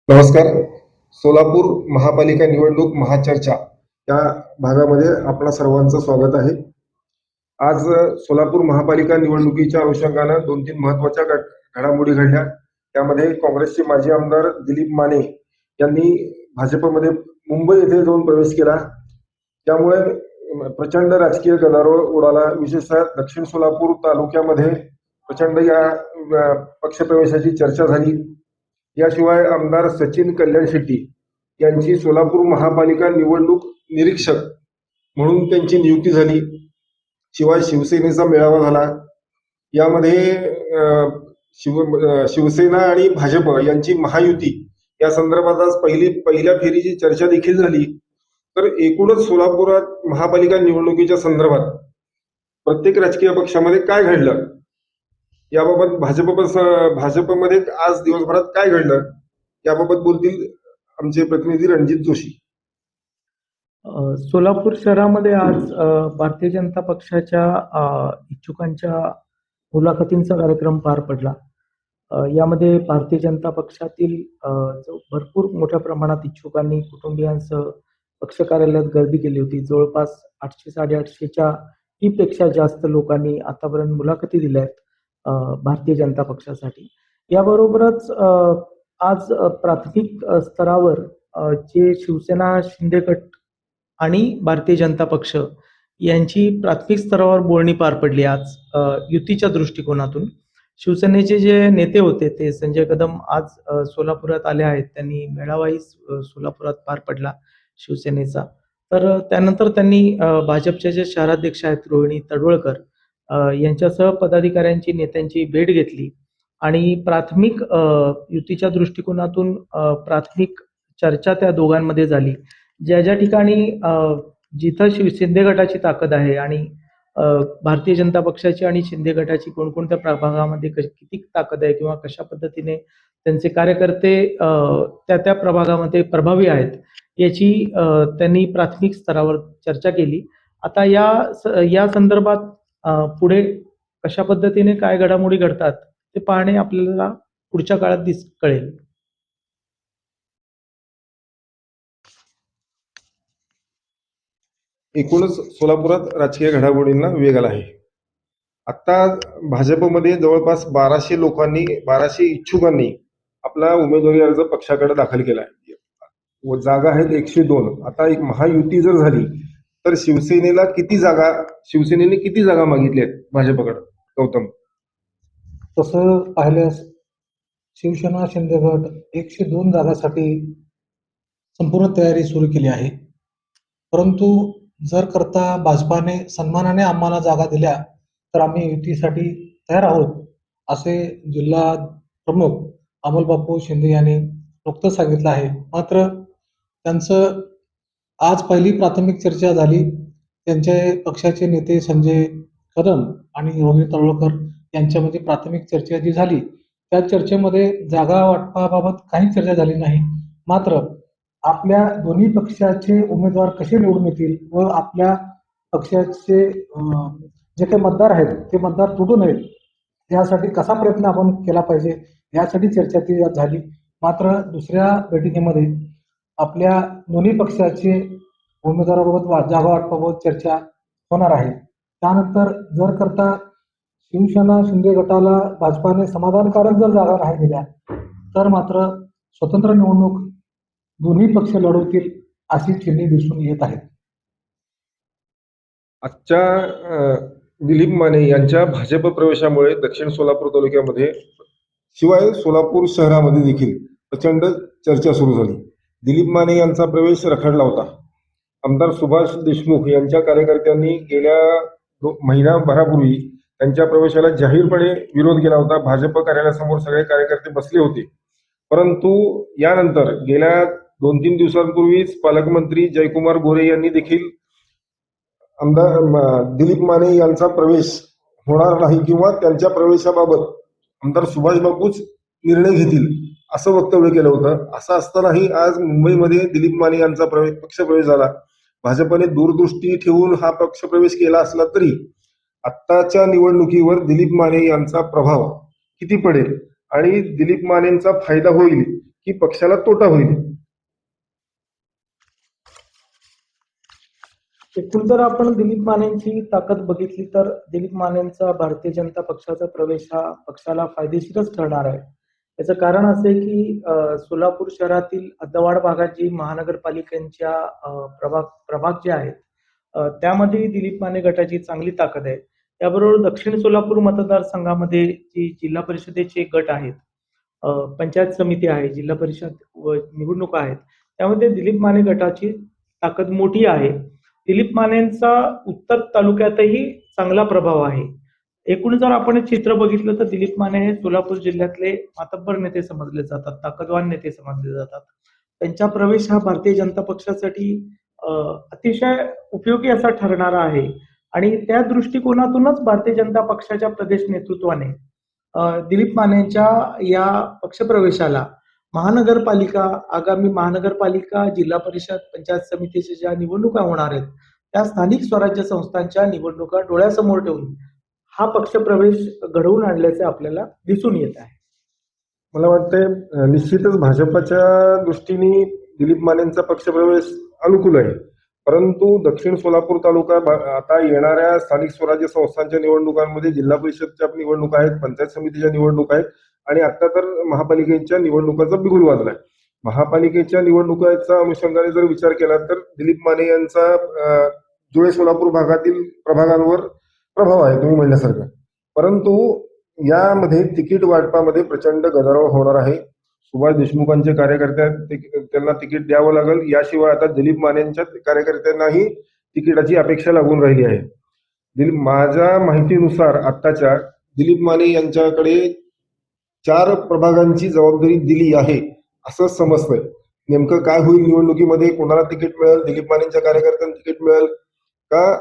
नमस्कार. सोलापूर महापालिका निवडणूक महाचर्चा या भागामध्ये आपणा सर्वांचं स्वागत आहे. आज सोलापूर महापालिका निवडणुकीच्या अनुषंगानं 2-3 महत्वाच्या घडामोडी घडल्या. त्यामध्ये काँग्रेसचे माजी आमदार दिलीप माने यांनी भाजपमध्ये मुंबई येथे जाऊन प्रवेश केला. त्यामुळे प्रचंड राजकीय गदारोळ उडाला. विशेषतः दक्षिण सोलापूर तालुक्यामध्ये प्रचंड या पक्षप्रवेशाची चर्चा झाली. याशिवाय आमदार सचिन कल्याण शेट्टी यांची सोलापूर महापालिका निवडणूक निरीक्षक म्हणून त्यांची नियुक्ती झाली. शिवाय शिवसेनेचा मेळावा झाला. यामध्ये शिवसेना आणि भाजप यांची महायुती या संदर्भात आज पहिल्या फेरीची चर्चा देखील झाली. तर एकूणच सोलापुरात महापालिका निवडणुकीच्या संदर्भात प्रत्येक राजकीय पक्षामध्ये काय घडलं, याबाबत भाजपमध्ये आज दिवसभरात काय घडलं याबाबत बोलतील आमचे प्रतिनिधी रणजित जोशी. सोलापूर शहरामध्ये आज भारतीय जनता पक्षाच्या इच्छुकांच्या मुलाखतींचा कार्यक्रम पार पडला. यामध्ये भारतीय जनता पक्षातील भरपूर मोठ्या प्रमाणात इच्छुकांनी कुटुंबियांसह पक्ष कार्यालयात गर्दी केली होती. जवळपास 800-850च्या पेक्षा जास्त लोकांनी आतापर्यंत मुलाखती दिल्या आहेत भारतीय जनता पक्षासाठी. याबरोबरच आज प्राथमिक स्तरावर जे शिवसेना, शिंदे गट आणि भारतीय जनता पक्ष यांची प्राथमिक स्तरावर बोलणी पार पडली आज युतीच्या दृष्टिकोनातून. शिवसेनेचे जे नेते होते ते संजय कदम आज सोलापुरात आले आहेत. त्यांनी मेळावाही सोलापुरात पार पडला शिवसेनेचा. तर त्यानंतर त्यांनी भाजपचे जे शहराध्यक्ष आहेत रोहिणी तडवळकर यांच्यासह पदाधिकाऱ्यांची, नेत्यांची भेट घेतली आणि प्राथमिक युतीच्या दृष्टिकोनातून प्राथमिक चर्चा त्या दोघांमध्ये झाली. ज्या ठिकाणी जिथं शिंदे गटाची ताकद आहे आणि भारतीय जनता पक्षाची आणि शिंदे गटाची कोणकोणत्या प्रभागामध्ये किती ताकद आहे किंवा कशा पद्धतीने त्यांचे कार्यकर्ते त्या प्रभागामध्ये प्रभावी आहेत याची त्यांनी प्राथमिक स्तरावर चर्चा केली. आता या संदर्भात पुढे कशा पद्धतीने काय घडामोडी घडतात ते पाहणे आपल्याला पुढच्या काळात कळेल. एकूणच सोलापुरात राजकीय घडामोडींना वेग आला आहे. आता भाजपमध्ये जवळपास 1200 इच्छुकांनी आपला उमेदवारी अर्ज पक्षाकडे दाखल केला आहे. जागा आहेत 102. आता एक महायुती जर झाली तर शिवसेनेने किती जागा मागितल्या आहेत भाजपकडे, गौतम? तसं पाहिल्यास शिवसेना, शिंदे गट 102 जागांसाठी संपूर्ण तयारी सुरू केली आहे. परंतु जर करता भाजपाने सन्मानाने आम्हाला जागा दिल्या तर आम्ही युतीसाठी तयार आहोत, असे जिल्हा प्रमुख अमोलबापू शिंदे यांनी नुकतंच सांगितलं आहे. मात्र त्यांचं आज पहिली प्राथमिक चर्चा झाली. त्यांचे पक्षाचे नेते संजय कदम आणि रोहिणी तडवळकर यांच्यामध्ये प्राथमिक चर्चा जी झाली त्या चर्चेमध्ये जागा वाटपाबाबत काही चर्चा झाली नाही. मात्र आपल्या दोन्ही पक्षाचे उमेदवार कसे निवडून येतील व आपल्या पक्षाचे जे काही मतदार आहेत ते मतदार तुटू नयेत यासाठी कसा प्रयत्न आपण केला पाहिजे यासाठी चर्चा ती झाली. मात्र दुसऱ्या बैठकीमध्ये आपल्या दोन्ही पक्षाचे उमेदवाराबाबत जागा वाटपाबाबत चर्चा होणार आहे. त्यानंतर जर करता शिवसेना, शिंदे गटाला भाजपाने समाधानकारक जर जागा नाही दिल्या तर मात्र स्वतंत्र निवडणूक दोन्ही पक्ष लढवतील अशी चिन्हे दिसून येत आहेत. आजच्या दिलीप माने यांच्या भाजप प्रवेशामुळे दक्षिण सोलापूर तालुक्यामध्ये शिवाय सोलापूर शहरामध्ये देखील प्रचंड चर्चा सुरू झाली. दिलीप माने यांचा प्रवेश रखडला होता. आमदार सुभाष देशमुख यांच्या कार्यकर्त्यांनी गेल्या महिनाभरापूर्वी त्यांच्या प्रवेशाला जाहीरपणे विरोध केला होता. भाजप कार्यालयासमोर सगळे कार्यकर्ते बसले होते. परंतु यानंतर गेल्या 2-3 दिवसांपूर्वीच पालकमंत्री जयकुमार गोरे यांनी देखील आमदार दिलीप माने यांचा प्रवेश होणार नाही किंवा त्यांच्या प्रवेशाबाबत आमदार सुभाष बापूच निर्णय घेतील असं वक्तव्य केलं होतं. असं असतानाही आज मुंबईमध्ये दिलीप माने यांचा पक्षप्रवेश झाला. भाजपने दूरदृष्टी ठेवून हा पक्षप्रवेश केला असला तरी आत्ताच्या निवडणुकीवर दिलीप माने यांचा प्रभाव किती पडेल आणि दिलीप मानेंचा फायदा होईल की पक्षाला तोटा होईल? एकूण जर आपण दिलीप मानेंची ताकद बघितली तर दिलीप मानेंचा भारतीय जनता पक्षाचा प्रवेश हा पक्षाला फायदेशीरच ठरणार आहे. याचं कारण असं आहे की सोलापूर शहरातील हद्दवाढ भागात जी महानगरपालिकांच्या प्रभाग प्रभाग जे आहेत त्यामध्ये दिलीप माने गटाची चांगली ताकद आहे. त्याबरोबर दक्षिण सोलापूर मतदारसंघामध्ये जी जिल्हा परिषदेचे गट आहेत, पंचायत समिती आहे, जिल्हा परिषद व निवडणुका आहेत, त्यामध्ये दिलीप माने गटाची ताकद मोठी आहे. दिलीप मानेंचा उत्तर तालुक्यातही चांगला प्रभाव आहे. एकूण जर आपण हे चित्र बघितलं तर दिलीप माने हे सोलापूर जिल्ह्यातले मातब्बर नेते समजले जातात, ताकदवान नेते समजले जातात. त्यांचा प्रवेश हा भारतीय जनता पक्षासाठी अतिशय उपयोगी असा ठरणारा आहे आणि त्या दृष्टिकोनातूनच भारतीय जनता पक्षाच्या प्रदेश नेतृत्वाने दिलीप मानेंच्या या पक्षप्रवेशाला आगामी महानगरपालिका, जिल्हा परिषद, पंचायत समितीच्या ज्या निवडणुका होणार आहेत, त्या स्थानिक स्वराज्य संस्थांच्या निवडणुका डोळ्यासमोर ठेवून हा पक्षप्रवेश घडवून आणल्याचे आपल्याला दिसून येत आहे. मला वाटतंय निश्चितच भाजपच्या दृष्टीने दिलीप मानेंचा पक्षप्रवेश अनुकूल आहे. परंतु दक्षिण सोलापूर तालुका आता येणाऱ्या स्थानिक स्वराज्य संस्थांच्या निवडणुकांमध्ये, जिल्हा परिषदच्या निवडणुका आहेत, पंचायत समितीच्या निवडणुका आहेत आणि आता तर महापालिकेच्या निवडणुकाचा बिगुल वाजलाय. महापालिकेच्या निवडणुकाचा अनुषंगाने जर विचार केला तर दिलीप माने यांचा जुळे सोलापूर भागातील प्रभागांवर प्रभाव आहे तुम्ही म्हणल्यासारखं. परंतु यामध्ये तिकीट वाटपामध्ये प्रचंड गदारोळ होणार आहे. सुभाष देशमुखांचे कार्यकर्ते त्यांना तिकीट द्यावं लागेल. याशिवाय आता दिलीप मानेंच्या कार्यकर्त्यांनाही तिकिटाची अपेक्षा लागून राहिली आहे. माझ्या माहितीनुसार आत्ताच्या दिलीप माने यांच्याकडे 4 प्रभागांची जबाबदारी दिली आहे असं समजतंय. नेमकं काय होईल निवडणुकीमध्ये, कोणाला तिकीट मिळेल, दिलीप मानेंच्या कार्यकर्त्यांना तिकीट मिळेल का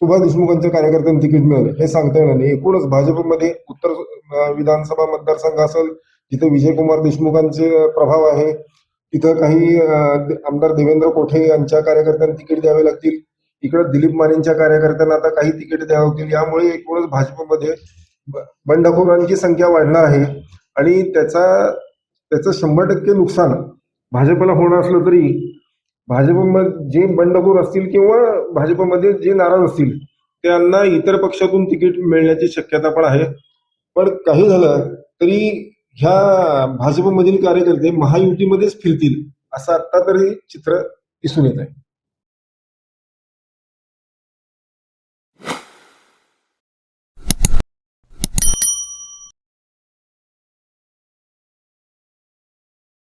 सुभाष देशमुखांच्या कार्यकर्त्यांना तिकीट मिळेल हे सांगता येणार नाही. एकूणच भाजपमध्ये उत्तर विधानसभा मतदारसंघ असेल जिथे विजयकुमार देशमुखांचे प्रभाव आहे, तिथं काही आमदार देवेंद्र कोठे यांच्या कार्यकर्त्यांना तिकीट द्यावे लागतील. इकडे दिलीप मानेंच्या कार्यकर्त्यांना आता काही तिकीट द्यावी लागतील. यामुळे एकूणच भाजपमध्ये बंडखोरांची संख्या वाढणार आहे आणि त्याचं 100% नुकसान भाजपला होणार असलं तरी भाजपमध्ये जे बंडखोर असतील किंवा भाजपमध्ये जे नाराज असतील त्यांना इतर पक्षातून तिकीट मिळण्याची शक्यता पण आहे. पण काही झालं तरी ह्या भाजपमधील कार्यकर्ते महायुतीमध्येच फिरतील असं आता तरी चित्र दिसून येत आहे.